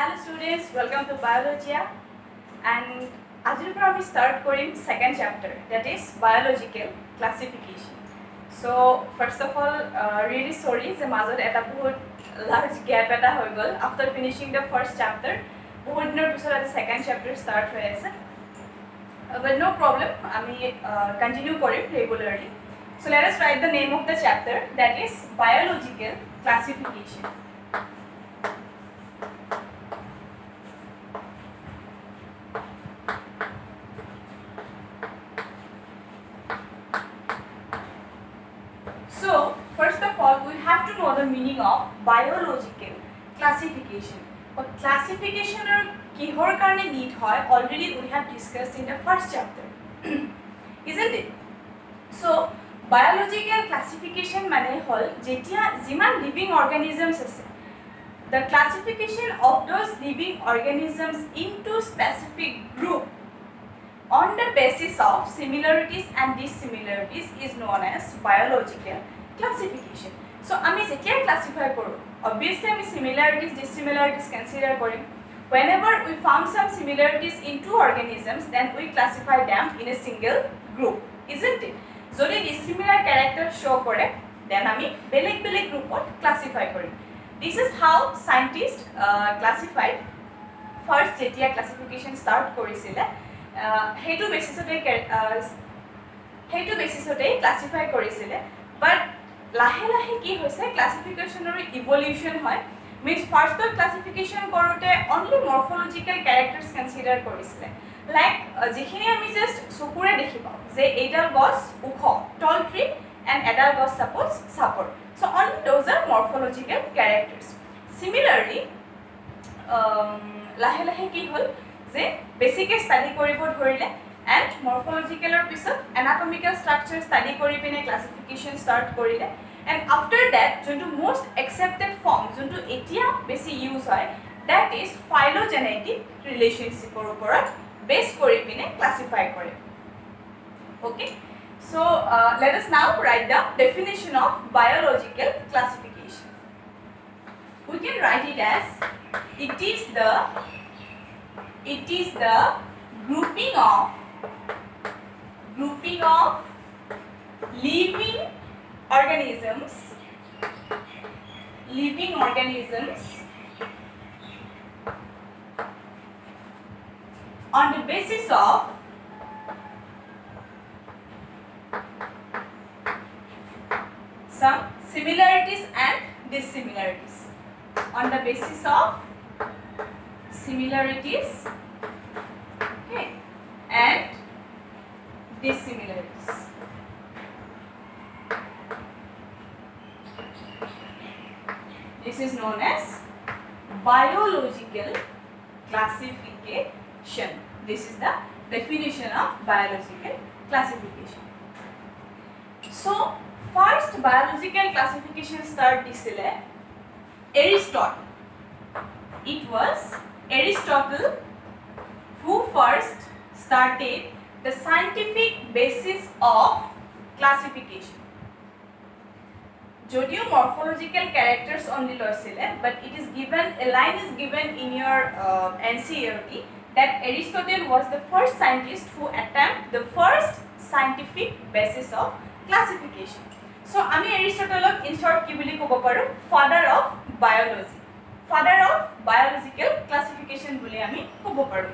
Hello students, welcome to Biology and আজিৰ পৰা আমি start Karim second chapter, that is biological classification. So first of all, really sorry যে মাজত এটা বহুত large gap এটা হৈ গল after finishing the first chapter. বহুত দিনৰ পিছত আজি second chapter start হৈ আছে. But no problem, আমি continue Karim regularly. So let us write the name of the chapter, that is biological classification. So, first of all, we have to know the meaning of biological classification. But classification or kihor karne need hoy already we have discussed in the first chapter, isn't it? So, biological classification mane hol jetia jiman living organisms ase, the classification of those living organisms into specific group on the basis of similarities and dissimilarities is known as biological classification. So, ami jetia classify koru, obviously ami similarities dissimilarities consider korim. Whenever we found some similarities in two organisms, then we classify them in a single group, isn't it? Jodi dissimilar character show kore, then ami beleg group classify korim. This is how scientists classified first jetia classification start korisile. Hetu basisate classify korisile, but lahe ki hoise classification or evolution hoy, means first classification korote only morphological characters consider korisile, like jekhini ami just sukure dekhi pao je edal gos ukho tall tree and edal gos suppose sapor, so only those are morphological characters. Similarly, lahe ki hol যে বেসিকে study কৰিব ধৰিলে and morphological or পিছত anatomical structure study কৰি পিনে classification start কৰিলে, and after that যোনটো most accepted form যোনটো এতিয়া বেছি ইউজ হয়, that is phylogenetic relationship ৰ ওপৰত বেস কৰি পিনে classify কৰে. Okay, so let us now write the definition of biological classification. We can write it as it is the grouping of living organisms on the basis of some similarities and dissimilarities, on the basis of similarities, okay, and dissimilarities. This is known as biological classification. This is the definition of biological classification. So, first biological classification start disile Aristotle. It was Aristotle who first started the scientific basis of classification. Jodio morphological characters only loisile, but it is given, a line is given in your NCERT that Aristotle was the first scientist who attempted the first scientific basis of classification. So, ami Aristotle in short ki boli kobo paru, father of biology. Father of biological classification boli ami kobo paru.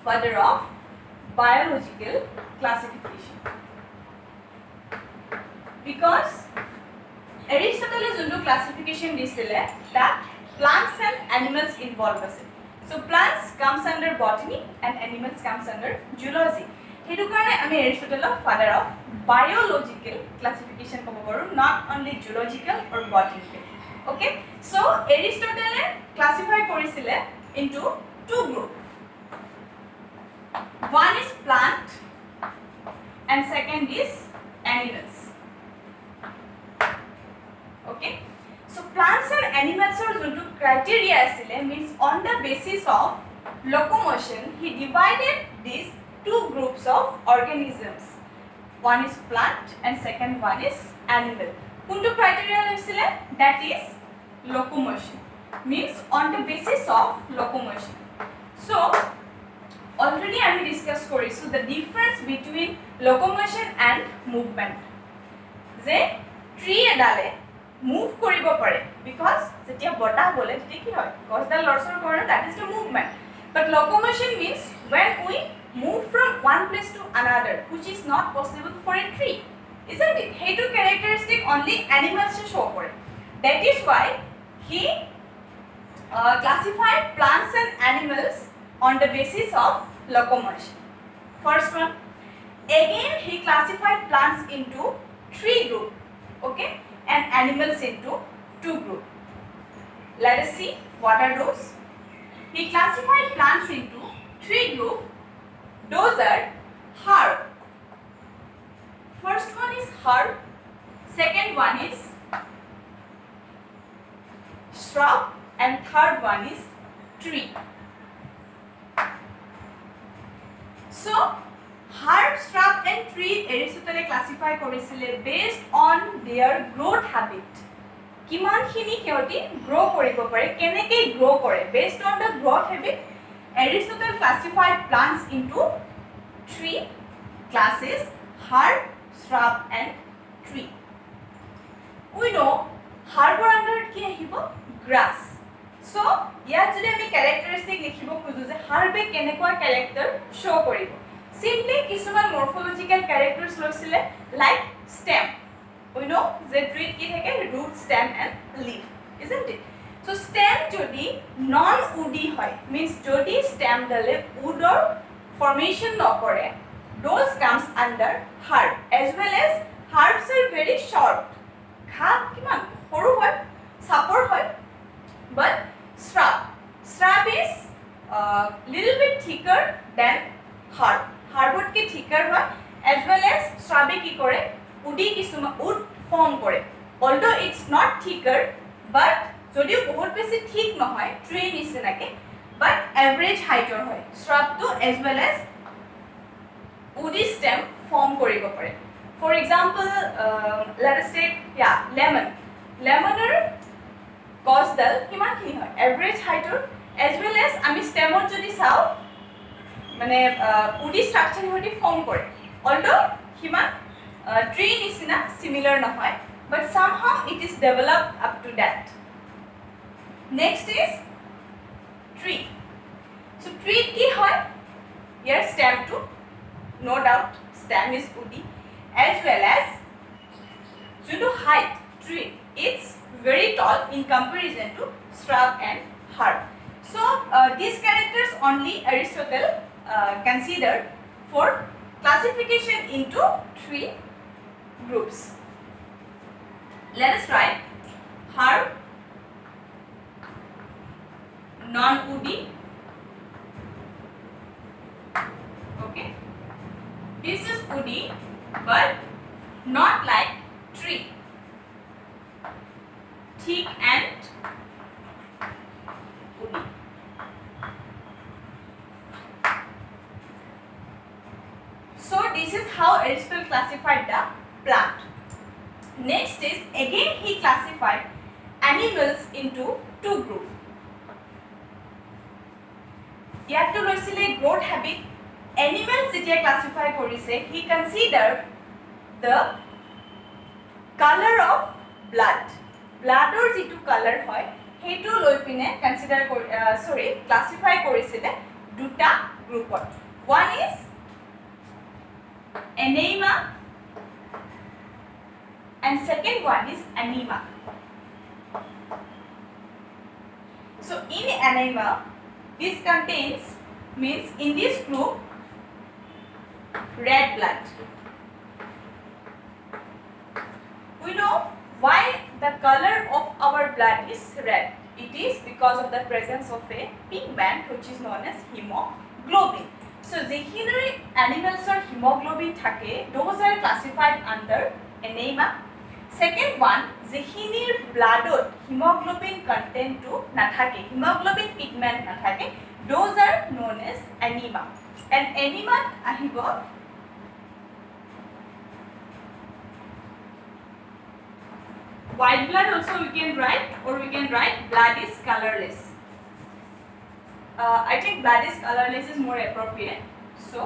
Father of biological classification, because Aristotle is into classification disile that plants and animals involved ase. So plants comes under botany and animals comes under zoology. Hetu karone ami Aristotle father of biological classification kobo paru, not only zoological or botanical. Okay, so Aristotle classify korisile into two groups. One is plant and second is animals. Okay, so plants and animals are juntu criteria asile, means on the basis of locomotion he divided these two groups of organisms. one is plant and second one is animal. Kuntu criteria loisile? That is locomotion. Means on the basis of locomotion. So already I will discuss korisu the difference between locomotion and movement. Je tree edale move koribo pare because jetia bota bole teti ki hoy gos dal lorsor kore, that is the movement. But locomotion means when we move from one place to another, which is not possible for a tree, isn't it? Hey, two characteristic only animals to show for it. That is why he classified plants and animals on the basis of locomotion. First one, again he classified plants into 3 groups, okay, and animals into 2 groups. Let us see what are those. He classified plants into 3 groups. Those are herb. First one is herb. Second one is shrub, and third one is tree. So herb, shrub and tree Aristotle classify korisile based on their growth habit. Kiman khini hioti grow koribo pare, keneke grow kore. Based on the growth habit, Aristotle classified plants into 3 classes: herb, shrub and tree. We know herb under ki ahibo grass. So here jodi ami characteristic likhibo khoju je herb e kenekwa character show koribo. Simply kisuman morphological characters loisile like stem. We know the tree ki thake root, stem and leaf, isn't it? So stem jodi non woody hoy, means jodi stem dale wood or formation no kore, those comes under herb. As well as herbs are very short, kha kiman horu hoy, support hoy. But shrub is little bit thicker than herb. Herb ke thicker hoy, as well as shrub ki kore woody kisuma wood form kore. Although it's not thicker, but jodio bahut beshi thik nohoy tree nisinake, but average height or hoy. Shrub to as well as woody stem form koribo pare. For example, let us take lemon. Lemoner gos dal kiman khini hoy, average height or, as well as ami stem or jodi sao mane woody structure hoti form kore. Although kiman tree nisina similar nohoy, but somehow it is developed up to that. Next is tree. So tree ki hoy, here stem to, no doubt stem is woody, as well as due to height, tree it's very tall in comparison to shrub and herb. So these characters only Aristotle considered for classification into 3 groups. Let us write herb, non-woody, okay, this is woody but not like tree, thick and woody. So this is how Aristotle classified the plant. Next is again he classified animals into 2 groups. Yato loisile growth habit. Animals jetia classify korise, he considered the color of blood. Blood or jitu color hoy hetu loi pine consider classify korisile duta groupot. One is anema and second one is anema. So in anema, this contains, means in this group, red blood. We know why the color of our blood is red. It is because of the presence of a pigment which is known as hemoglobin. So যেখানে animals or hemoglobin থাকে, those are classified under anema. Second one, যেখিনিৰ bloodত hemoglobin content to নাথাকে, hemoglobin pigment নাথাকে, those are known as anema. And anema আহিব white blood also we can write, or we can write blood is colorless. I think blood is colorless is more appropriate. So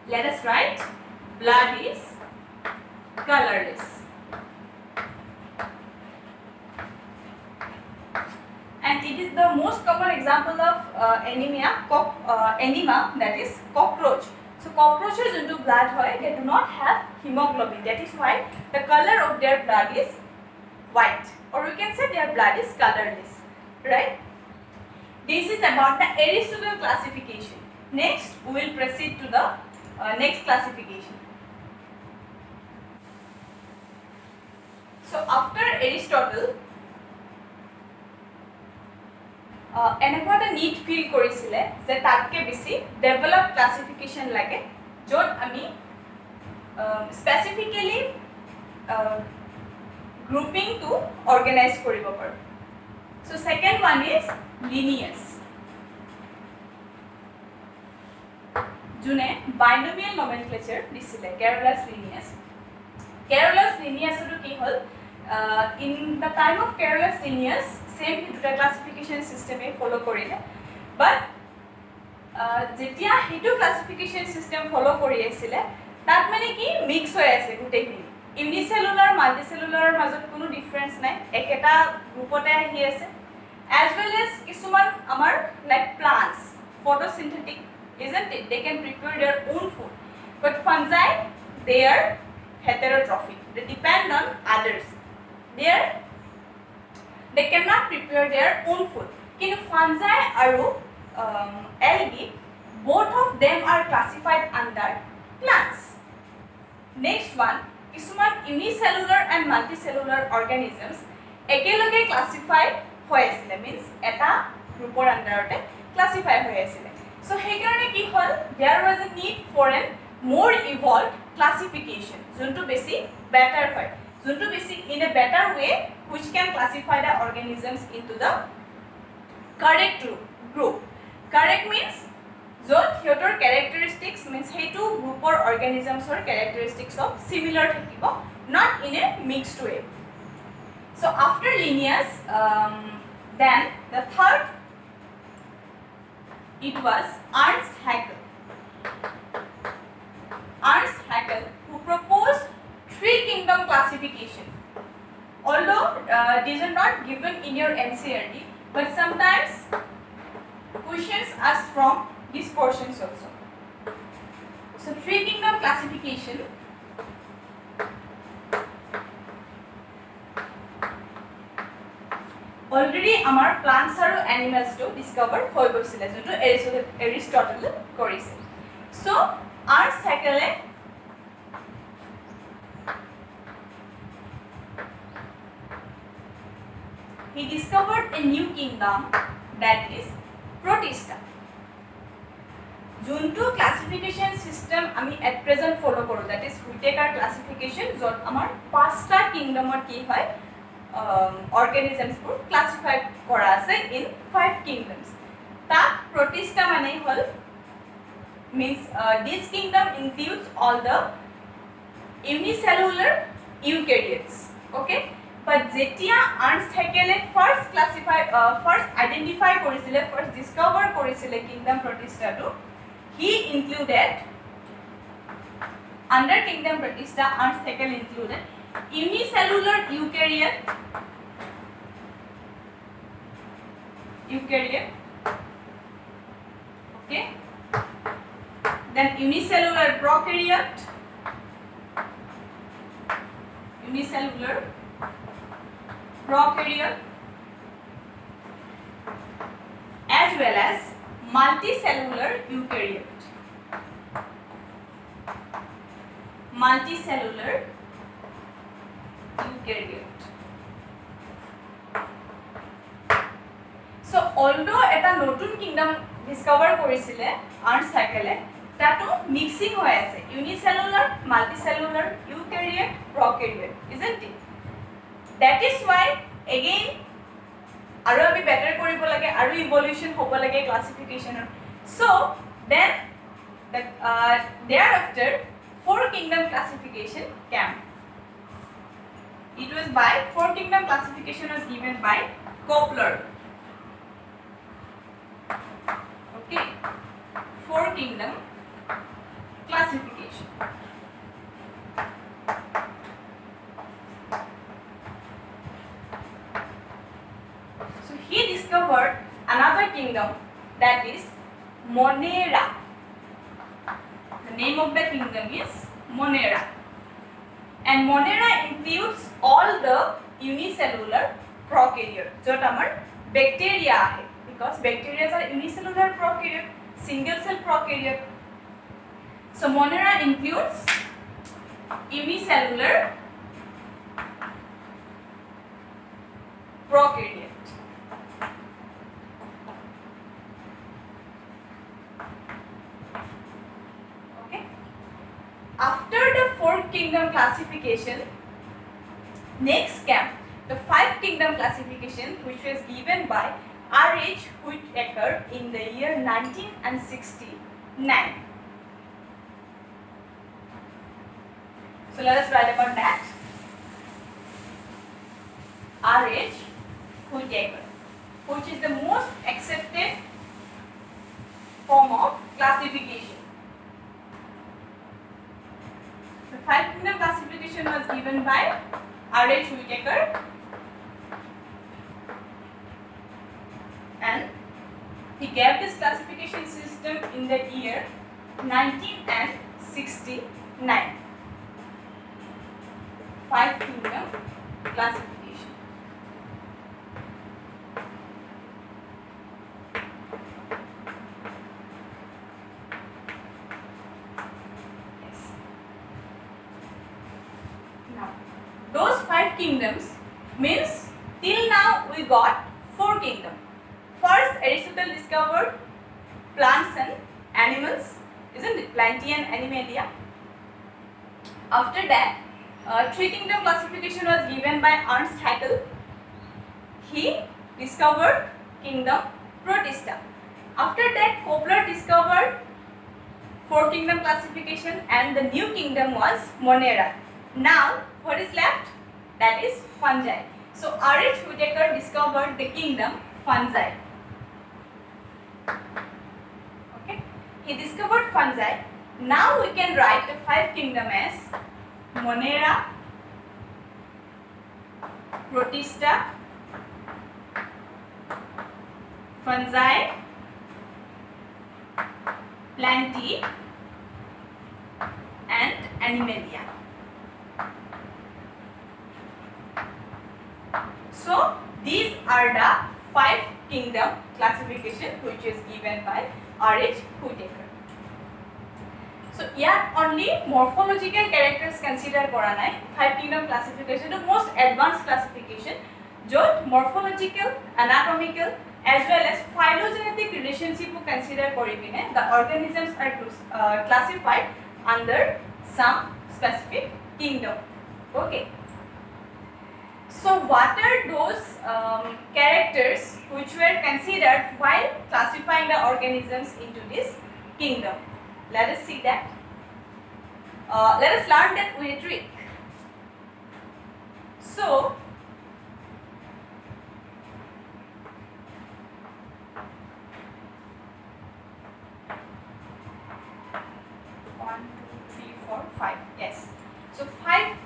let us write blood is colorless. And it is the most common example of anemia, that is cockroach. So cockroaches into blood hoy, they do not have hemoglobin. That is why the color of their blood is white, or we can say their blood is colorless, right? This is about the Aristotle classification. Next, we will proceed to the next classification. So after Aristotle, এনেকুৱা এটা need feel কৰিছিলে যে তাতকে বেছি develop classification লাগে য'ত আমি specifically গ্ৰুপিংটো organise কৰিব পাৰোঁ। চ' ছেকেণ্ড ওৱান ইজ লিনিয়াছ, যোনে বাইনমিয়েল নমেনক্লেচাৰ দিছিলে কেৰলাছ লিনিয়াছ। কেৰলাছ লিনিয়াছটো কি হ'ল, in the time of Carolus Linnaeus same দুটা ক্লাছিফিকেশ্যন চিষ্টেমে ফ'ল' কৰিলে, বাট যেতিয়া সেইটো ক্লাছিফিকেশ্যন চিষ্টেম ফ'ল' কৰি আছিলে তাত মানে কি মিক্স হৈ আছে গোটেইখিনি, ইউনিচেলুলাৰ মাল্টিচেলুলাৰৰ মাজত কোনো ডিফাৰেঞ্চ নাই, একেটা গ্ৰুপতে আহি আছে। এজ ৱেল এজ কিছুমান আমাৰ like plants photosynthetic, isn't it? They can prepare their own food, but fungi, they are heterotrophic, they depend on others, they cannot prepare their own food. Kintu fungi aru algae, both of them are classified under plants. Next one, kisuman unicellular and multicellular organisms ekeloge classified hoy asile, means eta groupor under te classify hoy asile. So hey karone ki hol, there was a need for a more evolved classification jonto besi better hoy, jonto besi in a better way which can classify the organisms into the correct group. Correct means jot hiotor characteristics, means hetu group or organisms or characteristics of similar thakibo, not in a mixed way. So after Linnaeus, then the third, it was Ernst Haeckel. Ernst Haeckel, who proposed three kingdom classification. Although these are not given in your NCERT, but sometimes questions asked from these portions also. So three kingdom classification. Already our plants and animals to discover hoy goisile, jonto Aristotle korise. So Ernst Haeckel he discovered a new kingdom, that is Protista. Junto classification system ami at present follow koro, that is Whittaker classification, jot amar pasta kingdom or ki hoy organisms pur classified kora ase in 5 kingdoms. Ta Protista mane hol, means this kingdom includes all the unicellular eukaryotes, okay? But jetia Ernst Haeckel first identify korisile, first discover korisile kingdom Protista to, he included under kingdom Protista, Ernst Haeckel included unicellular eukaryote, okay, then unicellular prokaryote, as well as multicellular eukaryote. So although eta notun kingdom discover korisile Ernst Haeckel, tato mixing hoy ase unicellular, multicellular, eukaryote, prokaryote, isn't it? That is why again aru ami better koribo lage, aru evolution hobo lage classification. So Then thereafter four kingdom classification came. It was by four kingdom classification was given by Kepler. Okay, four kingdom classification. So he discovered another kingdom, that is Monera. The name of the kingdom is Monera. And Monera includes all the unicellular prokaryote. Jot amar bacteria ahe, because bacteria are unicellular prokaryote, single cell prokaryote. So Monera includes unicellular prokaryote. Okay. After the four kingdom classification, next came the five kingdom classification, which was given by R.H. Whittaker in the year 1969. So let us write about that. R.H. Whittaker, which is the most accepted form of classification. The five kingdom classification was given by R.H. Whittaker, and he gave this classification system in the year 1969. Five kingdom classification. Yes. Now, those five kingdoms means till now we got four kingdoms. First, Aristotle discovered plants and animals, isn't it? Plantae and Animalia. After that, three kingdom classification was given by Ernst Haeckel. He discovered kingdom Protista. After that, Kepler discovered four kingdom classification, and the new kingdom was Monera. Now, what is left? That is fungi. So R.H. Whittaker discovered the kingdom fungi. Okay, he discovered fungi. Now we can write the five kingdom as Monera, Protista, fungi, Plantae, and Animalia. So these are the five kingdom classification which is given by R.H. Whittaker. So here only morphological characters consider kora nai. Five kingdom classification the most advanced classification, jot morphological, anatomical as well as phylogenetic relationship consider kori kine the organisms are classified under some specific kingdom. Okay. So what are those characters which were considered while classifying the organisms into this kingdom? Let us see that. Let us learn that with a trick. So, 1, 2, 3, 4, 5. Yes. So 5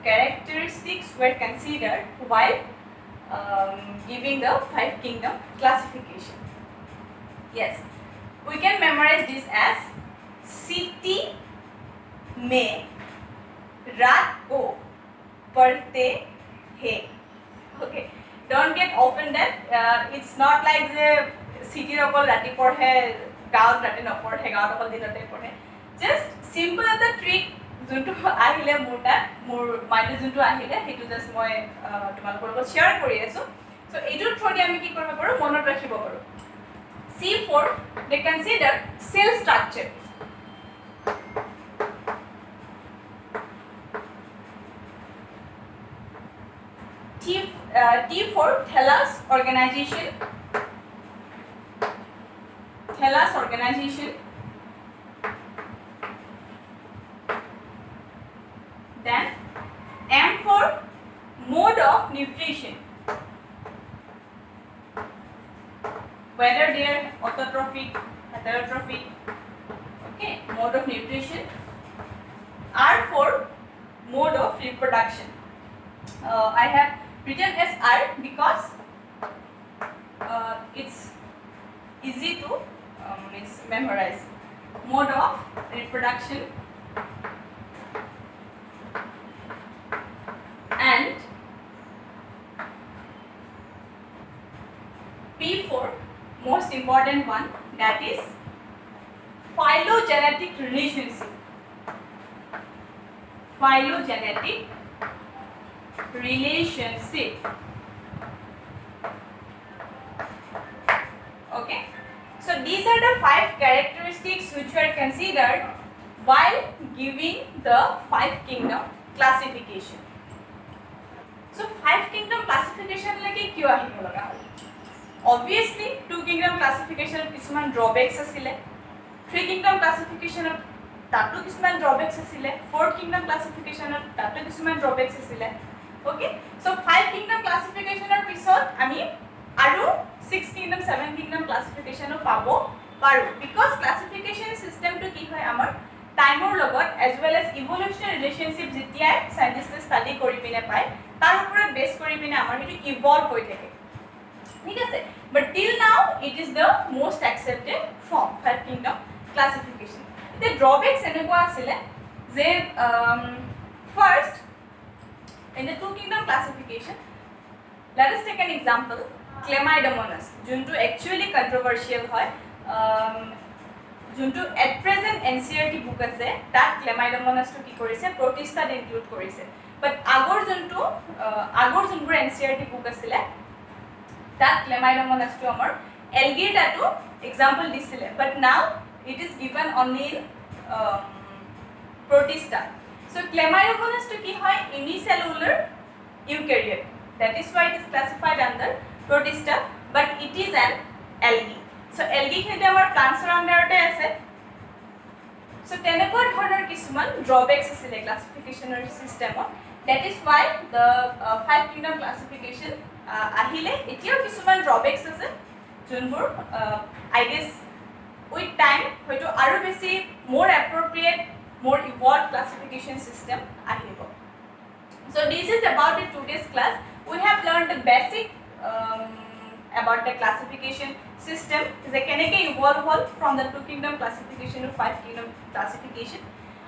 characteristics were considered while giving the 5 kingdom classification. Yes. We can memorize this as सीटी में रात को पढ़ते हैं. Okay, don't get offended. It's not like the city অকল ৰাতি পঢ়ে, গাঁৱত ৰাতি নপঢ়ে, গাঁৱত অকল দিনতে পঢ়ে. Just simple এটা ট্ৰিক যোনটো আহিলে মোৰ তাত, মোৰ মাইণ্ডত যোনটো আহিলে সেইটো জাষ্ট মই তোমালোকৰ লগত শ্বেয়াৰ কৰি আছোঁ. চ' এইটোৰ থ্ৰুদি আমি কি কৰিব পাৰোঁ, মনত ৰাখিব পাৰোঁ. C4, they consider cell structure. T4, thallus organization. Thallus organization. Then M for mode of nutrition, whether they are autotrophic, heterotrophic. Okay, mode of nutrition. R for mode of reproduction. I have written as R because it's easy to memorize. Mode of reproduction. And P for most important one, that is phylogenetic relationship. Phylogenetic relationship. Okay, so these are the 5 characteristics which were considered while giving the 5 kingdom classification. So 5 kingdom classification like kyo ahibo laga hol? Obviously 2 kingdom classification kisman drawbacks asile, 3 kingdom classification tato kisman drawbacks asile, 4th kingdom classification tato kisman drawbacks asile. Okay, so 5 kingdom classification er pisot ami aru 6 kingdom 7 kingdom classification o pabo paru, because classification system to ki hoy amar time or logot as well as evolutionary relationship jetia scientists study kori pine pai tar upore base kori pine amar hetu evolve hoi thake, thik ase. But till now it is the most accepted form 5 kingdom classification. The drawbacks eneko asile je first in the 2 kingdom classification, let us take an example, Chlamydomonas, junto actually controversial hoy, junto at present NCERT book ase that Chlamydomonas to ki korise protista include korise, but agor junto NCERT book asile that Chlamydomonas to amar algae to example disile, but now it is given only in protista. So Chlamydomonas to ki hoy unicellular eukaryote, that is why it is classified under protista, but it is an algae. So algae khete amar plants under te ase. So tenekor dhoroner kisuman drawbacks asile classification system, that is why the 5 kingdom classification ahile etio kisuman drawbacks ase junbur I guess with time hoito aru beshi more appropriate, more evolved classification system ahibo. So this is about the today's class. We have learned the basic about the classification system, the keneke evolve from the 2 kingdom classification to 5 kingdom classification,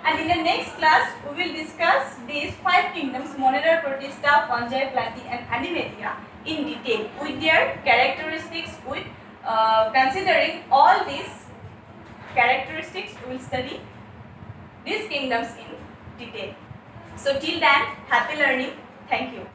and in the next class we will discuss these 5 kingdoms, Monera, Protista, Fungi, Plantae and Animalia in detail with their characteristics. With considering all these characteristics, we will study these kingdoms in detail. So till then, happy learning. Thank you.